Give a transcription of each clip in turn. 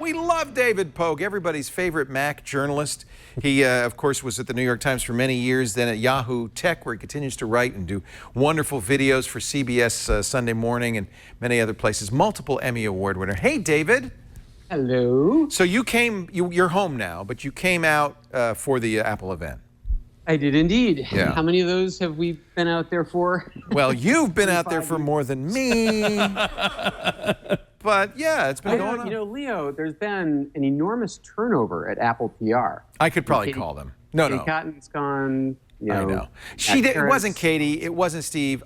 we love David Pogue, everybody's favorite Mac journalist. He, of course, was at the New York Times for many years, then at Yahoo Tech, where he continues to write and do wonderful videos for CBS Sunday Morning and many other places. Multiple Emmy Award winner. Hey, David. Hello. So you came, you're home now, but you came out for the Apple event. I did indeed. Yeah. How many of those have we been out there for? Well, you've been out there for more than me. But yeah, it's been going on. You know, Leo, there's been an enormous turnover at Apple PR. I could probably call them. No. Katie Cotton's gone. You know, I know. It wasn't Katie. It wasn't Steve.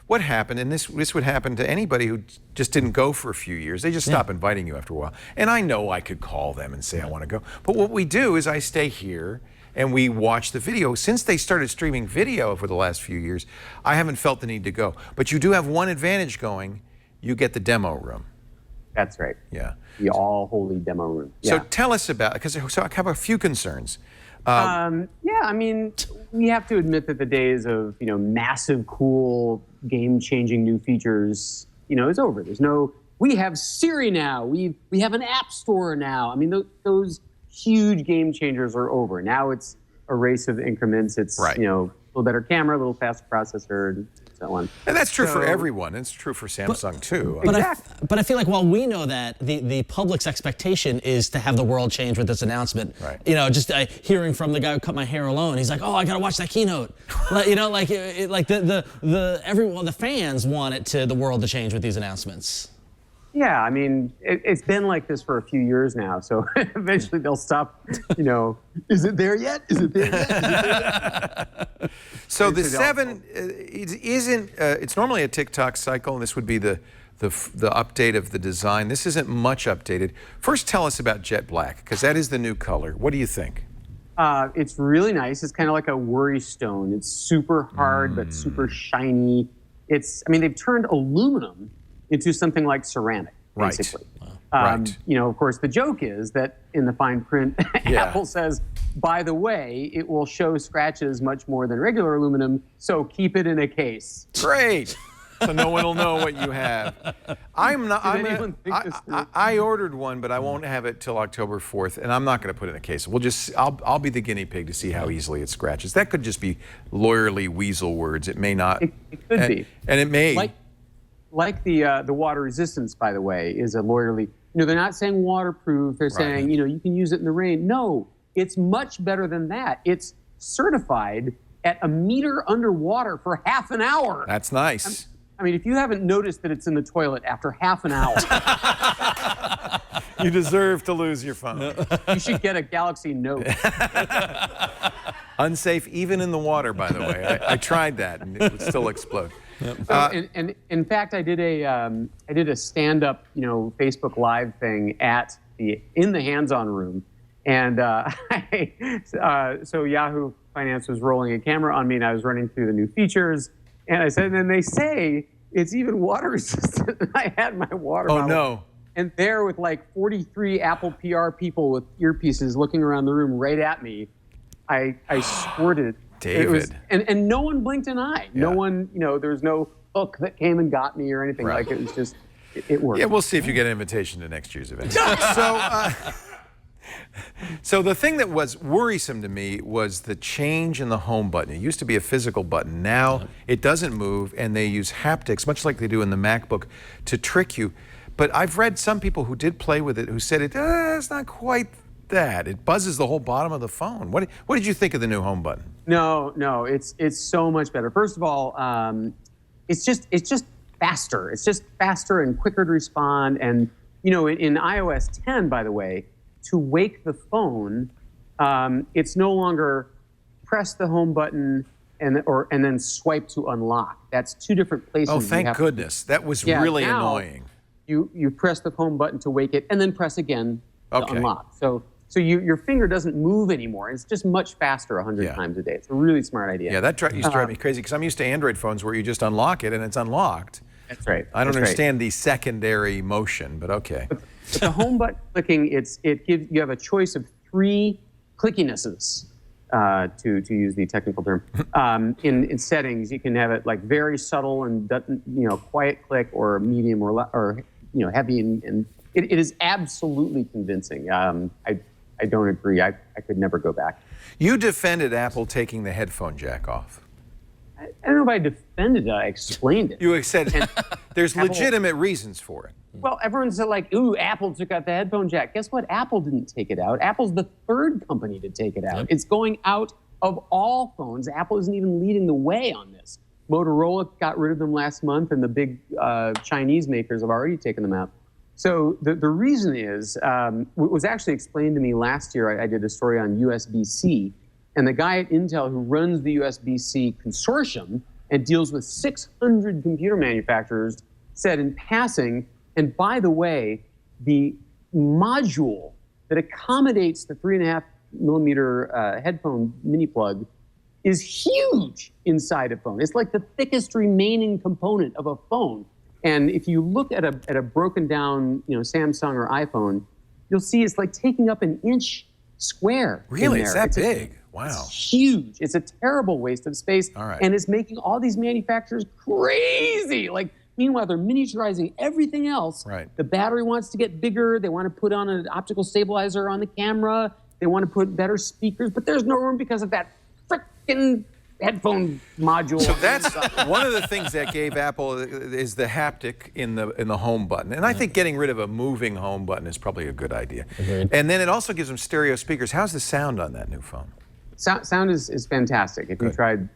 What happened, and this would happen to anybody who just didn't go for a few years. They just stop inviting you after a while. And I know I could call them and say I want to go. But what we do is I stay here and we watch the video. Since they started streaming video for the last few years, I haven't felt the need to go. But you do have one advantage going. You get the demo room. That's right. Yeah. The all-holy demo room. Yeah. So tell us about, so I have a few concerns. Yeah, I mean, we have to admit that the days of, you know, massive, cool, game-changing new features, you know, is over. There's no, we have Siri now. We have an app store now. I mean, those huge game changers are over. Now it's a race of increments. It's, you know, a little better camera, a little faster processor, and so on. And that's true for everyone. It's true for Samsung, too. But I feel like while we know that, the public's expectation is to have the world change with this announcement. Right. You know, just hearing from the guy who cut my hair alone, he's like, oh, I got to watch that keynote. You know, like the fans want the world to change with these announcements. Yeah, I mean, it's been like this for a few years now, so eventually they'll stop, you know, is it there yet? Is it there yet? Is it there yet? So the 7, it's normally a TikTok cycle, and this would be the update of the design. This isn't much updated. First, tell us about Jet Black, because that is the new color. What do you think? It's really nice. It's kind of like a worry stone. It's super hard, but super shiny. I mean, they've turned aluminum into something like ceramic, basically. Right. You know, of course, the joke is that in the fine print, Apple says, by the way, it will show scratches much more than regular aluminum, so keep it in a case. Great. So no one will know what you have. I ordered one, but I won't have it till October 4th, and I'm not going to put it in a case. I'll be the guinea pig to see how easily it scratches. That could just be lawyerly weasel words. It may not. It could be. And it may. Like the water resistance, by the way, is a lawyerly. You know, they're not saying waterproof. They're saying, you know, you can use it in the rain. No, it's much better than that. It's certified at a meter underwater for half an hour. That's nice. I mean, if you haven't noticed that it's in the toilet after half an hour, you deserve to lose your phone. You should get a Galaxy Note. Unsafe even in the water, by the way. I tried that, and it would still explode. Yep. So, and in fact, I did a stand-up, you know, Facebook Live thing in the hands-on room, and so Yahoo Finance was rolling a camera on me, and I was running through the new features, and I said, and then they say it's even water resistant. And I had my water bottle. No. And there, with like 43 Apple PR people with earpieces looking around the room right at me, I squirted. David. And no one blinked an eye. Yeah. No one, you know, there was no hook that came and got me or anything. Like it was just, it worked. Yeah, we'll see if you get an invitation to next year's event. So the thing that was worrisome to me was the change in the home button. It used to be a physical button. Now it doesn't move, and they use haptics, much like they do in the MacBook, to trick you. But I've read some people who did play with it who said it's not quite that. It buzzes the whole bottom of the phone. What did you think of the new home button? No, it's so much better. First of all, it's just faster. It's just faster and quicker to respond. And you know, in iOS 10, by the way, to wake the phone, it's no longer press the home button and then swipe to unlock. That's two different places. Oh, thank goodness. That was really annoying. You press the home button to wake it and then press again to unlock. So your finger doesn't move anymore. It's just much faster 100 times a day. It's a really smart idea. Yeah, that used to drive me crazy because I'm used to Android phones where you just unlock it and it's unlocked. That's right. I don't understand the secondary motion, but okay. But the home button clicking, you have a choice of 3 clickinesses, to use the technical term. In settings, you can have it like very subtle and quiet click, or medium, or heavy and it is absolutely convincing. I don't agree. I could never go back. You defended Apple taking the headphone jack off. I don't know if I defended it. I explained it. You said there's Apple, legitimate reasons for it. Well, everyone's like, ooh, Apple took out the headphone jack. Guess what? Apple didn't take it out. Apple's the third company to take it out. Yep. It's going out of all phones. Apple isn't even leading the way on this. Motorola got rid of them last month, and the big Chinese makers have already taken them out. So the reason is, it was actually explained to me last year. I did a story on USB-C, and the guy at Intel who runs the USB-C consortium and deals with 600 computer manufacturers said in passing, and by the way, the module that accommodates the 3.5 millimeter headphone mini plug is huge inside a phone. It's like the thickest remaining component of a phone. And if you look at a broken down, Samsung or iPhone, you'll see it's like taking up an inch square. Really? It's that big? Wow. It's huge. It's a terrible waste of space. All right. And it's making all these manufacturers crazy. Like, meanwhile, they're miniaturizing everything else. Right. The battery wants to get bigger. They want to put on an optical stabilizer on the camera. They want to put better speakers, but there's no room because of that frickin' headphone module. So that's one of the things that gave Apple is the haptic in the home button. And I think getting rid of a moving home button is probably a good idea. Agreed. And then it also gives them stereo speakers. How's the sound on that new phone? Sound is fantastic. If you tried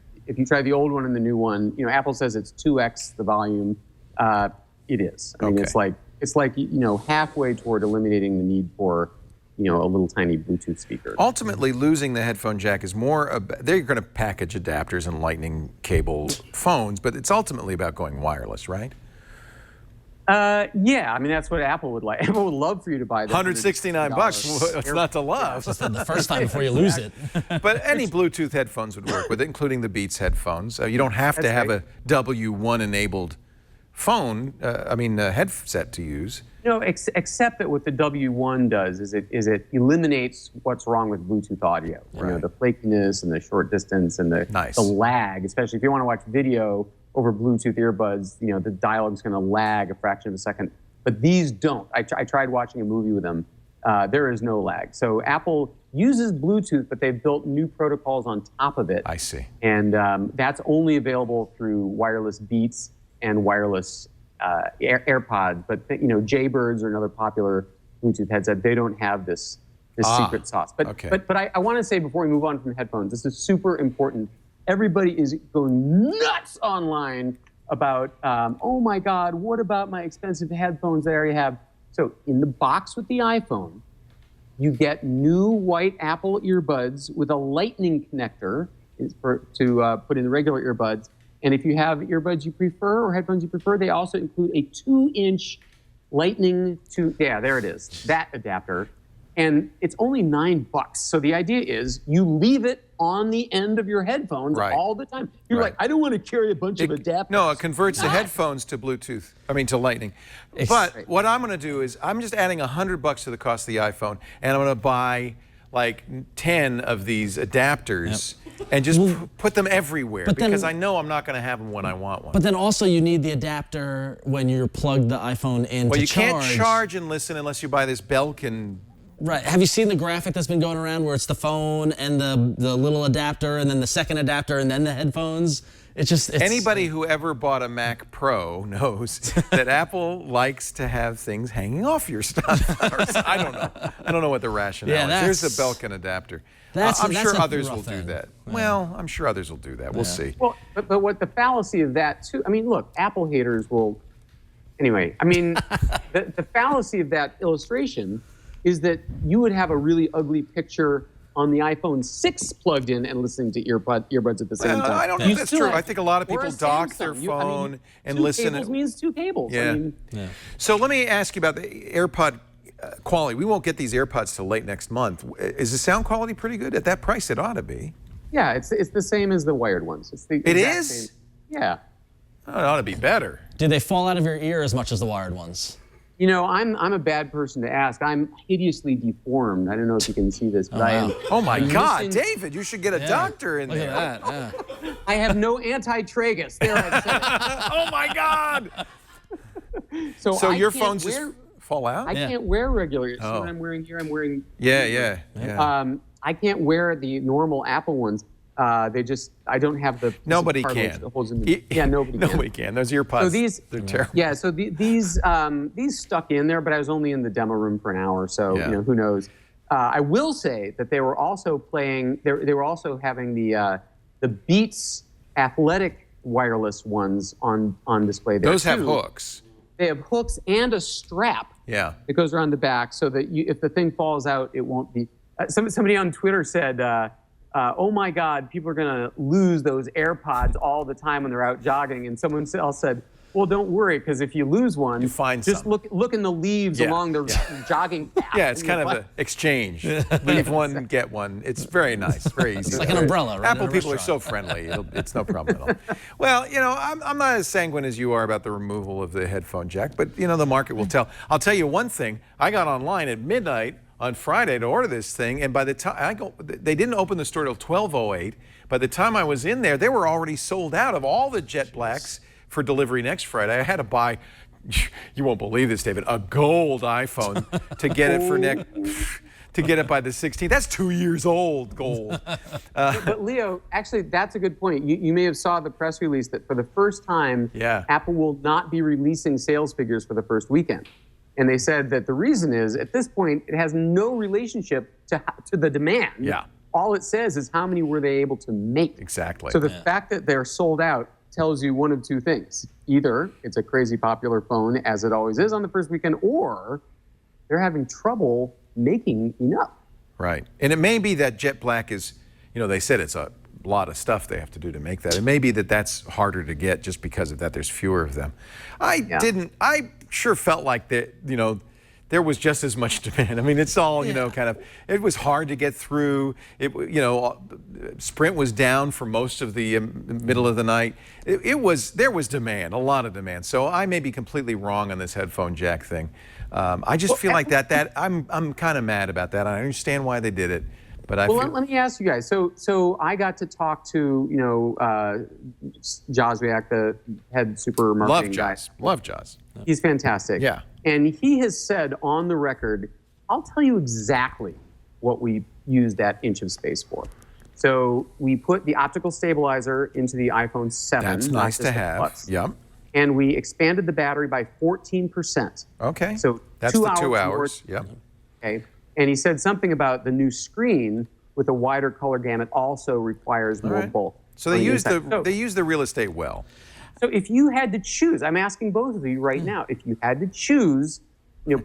the old one and the new one, Apple says it's 2x the volume. It is. I mean, Okay. it's like halfway toward eliminating the need for a little tiny Bluetooth speaker. Ultimately, losing the headphone jack is more they're going to package adapters and lightning cable phones, but it's ultimately about going wireless, right? Yeah, I mean, that's what Apple would like. Apple would love for you to buy this. $169. What's not to love? Just the first time before you lose it. But any Bluetooth headphones would work with it, including the Beats headphones. You don't have to have a W1 enabled phone, headset to use. Except that what the W1 does is it eliminates what's wrong with Bluetooth audio. Right. The flakiness and the short distance and the lag, especially if you want to watch video over Bluetooth earbuds, the dialogue's going to lag a fraction of a second. But these don't. I tried watching a movie with them. There is no lag. So Apple uses Bluetooth, but they've built new protocols on top of it. I see. And that's only available through wireless Beats and wireless AirPods. But Jaybirds are another popular Bluetooth headset. They don't have this secret sauce. But I want to say before we move on from headphones, this is super important. Everybody is going nuts online about, oh my God, what about my expensive headphones that I already have? So in the box with the iPhone, you get new white Apple earbuds with a lightning connector to put in the regular earbuds. And if you have earbuds you prefer or headphones you prefer, they also include a 2-inch lightning there it is, that adapter. And it's only $9. So the idea is you leave it on the end of your headphones all the time. You're like, I don't want to carry a bunch of adapters. No, it converts the headphones to Bluetooth, to lightning. But what I'm going to do is I'm just adding $100 to the cost of the iPhone, and I'm going to buy like 10 of these adapters and just put them everywhere because I know I'm not going to have them when I want one. But then also you need the adapter when you plug the iPhone in to charge. Well, you can't charge and listen unless you buy this Belkin. Right. Have you seen the graphic that's been going around where it's the phone and the little adapter and then the second adapter and then the headphones? It's anybody who ever bought a Mac Pro knows that Apple likes to have things hanging off your stuff. I don't know what the rationale is. Here's the Belkin adapter. I'm sure others will do that. Yeah. Well, I'm sure others will do that. We'll see. Well, but what the fallacy of that too? I mean, look, Apple haters will. Anyway, I mean, the fallacy of that illustration is that you would have a really ugly picture on the iPhone 6 plugged in and listening to earbuds at the same time. I don't think that's true. I think a lot of people dock their phone and listen. 2 cables means 2 cables. Yeah. So let me ask you about the AirPod quality. We won't get these AirPods till late next month. Is the sound quality pretty good? At that price, it ought to be. Yeah, it's the same as the wired ones. It's the it is? Same. Yeah. Oh, it ought to be better. Do they fall out of your ear as much as the wired ones? I'm a bad person to ask. I'm hideously deformed. I don't know if you can see this, but I am. Oh my God, David, you should get a doctor in there. Look at that. Yeah. I have no anti-tragus. There, I said it. Oh my God. So your phone's just fall out? I can't wear regular. So what I'm wearing here, I'm wearing. Yeah. I can't wear the normal Apple ones. I don't have the. Nobody cartilage can. that holds them in. Yeah, nobody can. Those earpods, So these, they're terrible. Yeah, so these stuck in there, but I was only in the demo room for an hour, so who knows. I will say that they were also playing. They were also having the Beats Athletic wireless ones on display there. Those have hooks. They have hooks and a strap. Yeah. That goes around the back, so that if the thing falls out, it won't be. Somebody on Twitter said, "Oh my God, people are gonna lose those AirPods all the time when they're out jogging." And someone else said, "Well, don't worry, because if you lose one, you find just look in the leaves along the jogging path." Yeah, it's kind of an exchange. Leave one, get one. It's very nice, very easy. It's like an umbrella, right? Apple people are so friendly. It's no problem at all. Well, I'm not as sanguine as you are about the removal of the headphone jack, but the market will tell. I'll tell you one thing. I got online at midnight on Friday to order this thing, and by the time they didn't open the store till 12:08. By the time I was in there, they were already sold out of all the Jet Blacks for delivery next Friday. I had to buy, you won't believe this, David, a gold iPhone to get it to get it by the 16th. That's 2 years old, gold. But Leo, actually, that's a good point. You may have saw the press release that for the first time, Apple will not be releasing sales figures for the first weekend. And they said that the reason is, at this point, it has no relationship to the demand. Yeah. All it says is how many were they able to make. Exactly. So the fact that they're sold out tells you one of two things. Either it's a crazy popular phone, as it always is on the first weekend, or they're having trouble making enough. Right. And it may be that Jet Black is, they said it's a lot of stuff they have to do to make that. It may be that that's harder to get just because of that. There's fewer of them. I sure felt like that, there was just as much demand. I mean, it's all, it was hard to get through. Sprint was down for most of the middle of the night. There was demand, a lot of demand. So I may be completely wrong on this headphone jack thing. I just feel like I'm kind of mad about that. I understand why they did it. But let me ask you guys. So I got to talk to Joswiak, the head super marketing guy. Love Jaws. He's fantastic. Yeah. And he has said on the record, I'll tell you exactly what we used that inch of space for. So we put the optical stabilizer into the iPhone 7. That's nice to have. Yep. And we expanded the battery by 14%. Okay. So that's 2 the 2 hours. hours. Yep. Okay. And he said something about the new screen with a wider color gamut also requires more bulk. So they use the real estate well. So if you had to choose, I'm asking both of you right now, if you had to choose,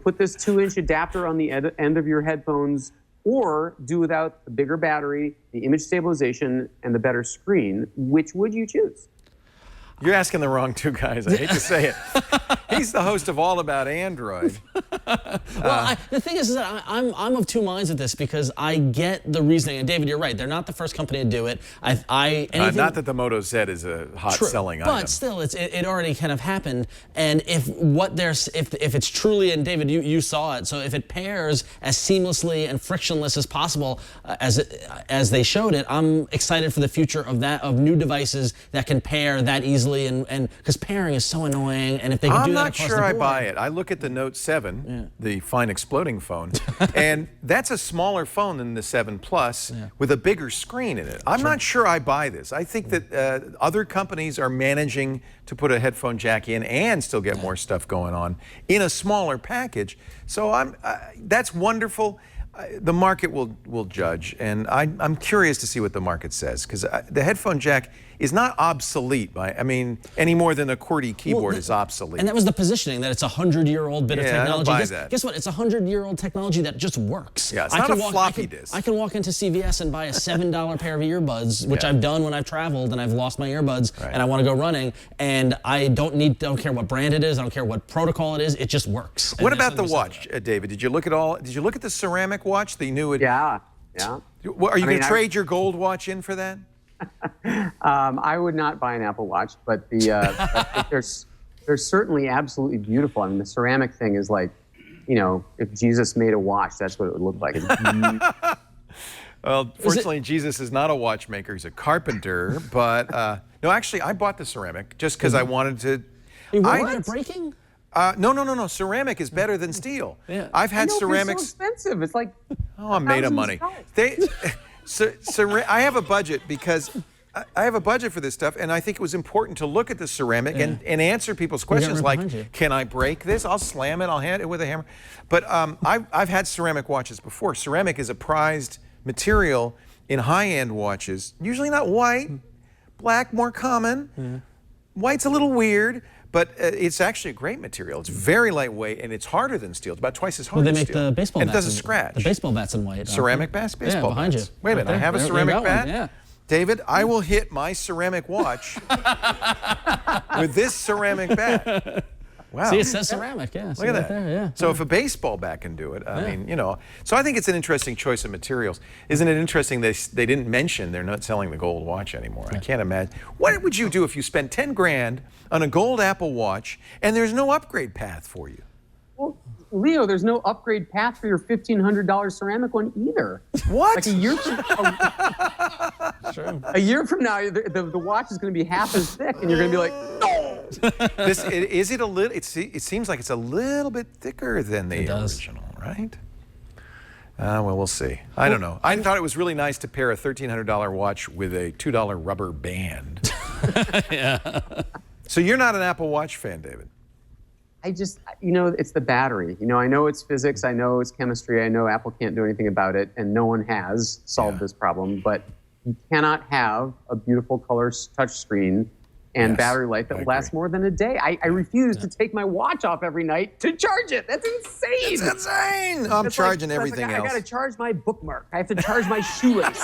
put this 2-inch adapter on the end of your headphones, or do without the bigger battery, the image stabilization, and the better screen, which would you choose? You're asking the wrong two guys. I hate to say it. He's the host of All About Android. Well, the thing is that I'm of two minds with this, because I get the reasoning. And David, you're right. They're not the first company to do it. Not that the Moto Z is a hot-selling item. But still, it already kind of happened. And if it's truly, and David, you saw it. So if it pairs as seamlessly and frictionless as possible as they showed it, I'm excited for the future of new devices that can pair that easily. And because pairing is so annoying, and if they can do that across the board. I'm not sure I buy it. I look at the Note 7, the fine exploding phone, and that's a smaller phone than the 7 Plus with a bigger screen in it. I'm not sure I buy this. I think that other companies are managing to put a headphone jack in and still get more stuff going on in a smaller package. So that's wonderful. The market will judge, and I'm curious to see what the market says, because the headphone jack is not obsolete any more than a QWERTY keyboard is obsolete. And that was the positioning, that it's a 100-year-old bit of technology. I don't buy that. Guess what? It's a 100-year-old technology that just works. Yeah, it's not a floppy disk. I can walk into CVS and buy a $7 pair of earbuds, which I've done when I've traveled and I've lost my earbuds and I want to go running, and I don't care what brand it is, I don't care what protocol it is, it just works. What about the watch, David? Did you look at the ceramic watch, the new? Yeah. Are you going to trade your gold watch in for that? I would not buy an Apple Watch, but they're certainly absolutely beautiful. I mean, the ceramic thing is like, if Jesus made a watch, that's what it would look like. Well, fortunately, Jesus is not a watchmaker; he's a carpenter. But no, actually, I bought the ceramic just because I wanted to. You worried about it breaking? No. Ceramic is better than steel. Yeah. I've had I know, ceramics. It's so expensive. It's like Oh, I'm made of money. I have a budget because I have a budget for this stuff, and I think it was important to look at the ceramic and answer people's questions right like, behind you. can I break this? I'll slam it. I'll hit it with a hammer. But I've had ceramic watches before. Ceramic is a prized material in high-end watches, usually not white, black more common. White's a little weird. But it's actually a great material. It's very lightweight, and it's harder than steel. It's about twice as hard Well, as they make steel. the baseball and bats. it doesn't scratch. The baseball bats in white. Ceramic bats? Baseball behind bats. you. Wait a minute, Right I have a there. You ceramic got bat? one, yeah. David, I will hit my ceramic watch with this ceramic bat. Wow. See, it says ceramic, yeah. Look at that. There, yeah. So if a baseball bat can do it, I mean, you know. So I think it's an interesting choice of materials. Isn't it interesting they didn't mention they're not selling the gold watch anymore? I can't imagine. What would you do if you spent 10 grand on a gold Apple Watch and there's no upgrade path for you? Well, Leo, there's no upgrade path for your $1,500 ceramic one either. What? Like a year from now, the watch is going to be half as thick, and you're going to be like, no. Is it a little? It seems like it's a little bit thicker than the original, right? Well, we'll see. I don't know. I thought it was really nice to pair a $1,300 watch with a $2 rubber band. Yeah. So you're not an Apple Watch fan, David? I just, it's the battery. I know it's physics. I know it's chemistry. I know Apple can't do anything about it, and no one has solved this problem. But you cannot have a beautiful color touchscreen and battery life that lasts more than a day. I refuse to take my watch off every night to charge it. That's insane. It's insane. I'm charging everything else. I got to charge my bookmark. I have to charge my shoelace.